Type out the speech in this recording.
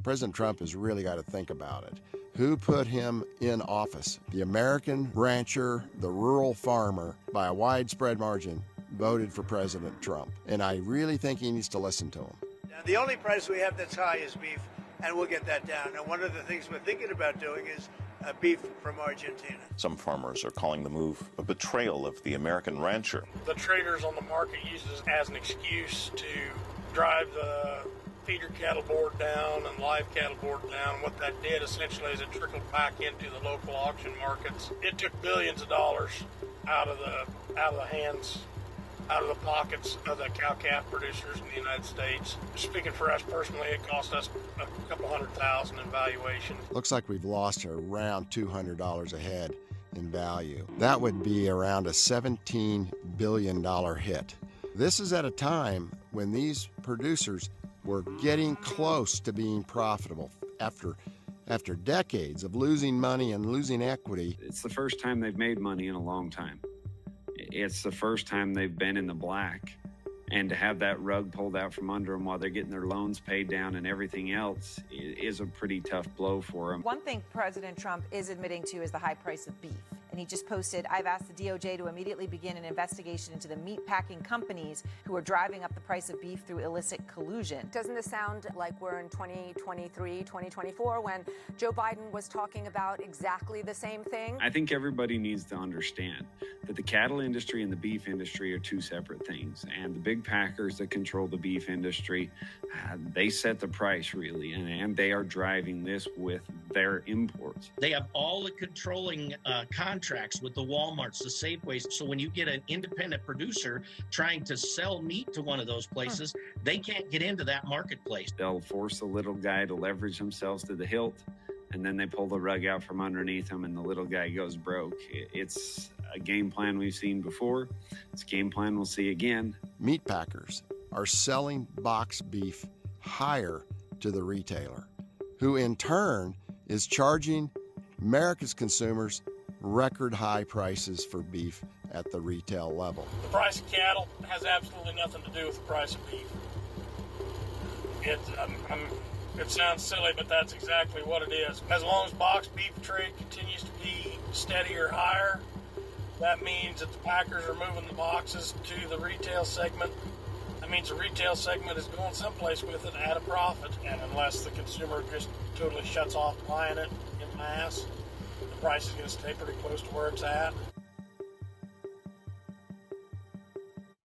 President Trump has really got to think about it. Who put him in office? The American rancher, the rural farmer, by a widespread margin, voted for President Trump. And I really think he needs to listen to him. Now, the only price we have that's high is beef, and we'll get that down. And one of the things we're thinking about doing is beef from Argentina. Some farmers are calling the move a betrayal of the American rancher. The traders on the market use this as an excuse to drive the feeder cattle board down and live cattle board down. What that did essentially is it trickled back into the local auction markets. It took billions of dollars out of the hands, out of the pockets of the cow-calf producers in the United States. Speaking for us personally, it cost us a couple $100,000 in valuation. Looks like we've lost around $200 a head in value. That would be around a $17 billion hit. This is at a time when these producers were getting close to being profitable after decades of losing money and losing equity. It's the first time they've made money in a long time. It's the first time they've been in the black. And to have that rug pulled out from under them while they're getting their loans paid down and everything else is a pretty tough blow for them. One thing President Trump is admitting to is the high price of beef. And he just posted, I've asked the DOJ to immediately begin an investigation into the meat packing companies who are driving up the price of beef through illicit collusion. Doesn't this sound like we're in 2023, 2024, when Joe Biden was talking about exactly the same thing? I think everybody needs to understand that the cattle industry and the beef industry are two separate things. And the big packers that control the beef industry, they set the price really, and they are driving this with their imports. They have all the controlling contracts with the Walmarts, the Safeways. So when you get an independent producer trying to sell meat to one of those places, they can't get into that marketplace. They'll force the little guy to leverage themselves to the hilt, and then they pull the rug out from underneath him, and the little guy goes broke. It's a game plan we've seen before. It's a game plan we'll see again. Meat packers are selling box beef higher to the retailer, who in turn is charging America's consumers record high prices for beef at the retail level. The price of cattle has absolutely nothing to do with the price of beef. It sounds silly, but that's exactly what it is. As long as box beef trade continues to be steady or higher, that means that the packers are moving the boxes to the retail segment. That means the retail segment is going someplace with it at a profit. And unless the consumer just totally shuts off buying it in mass, the price is going to stay pretty close to where it's at.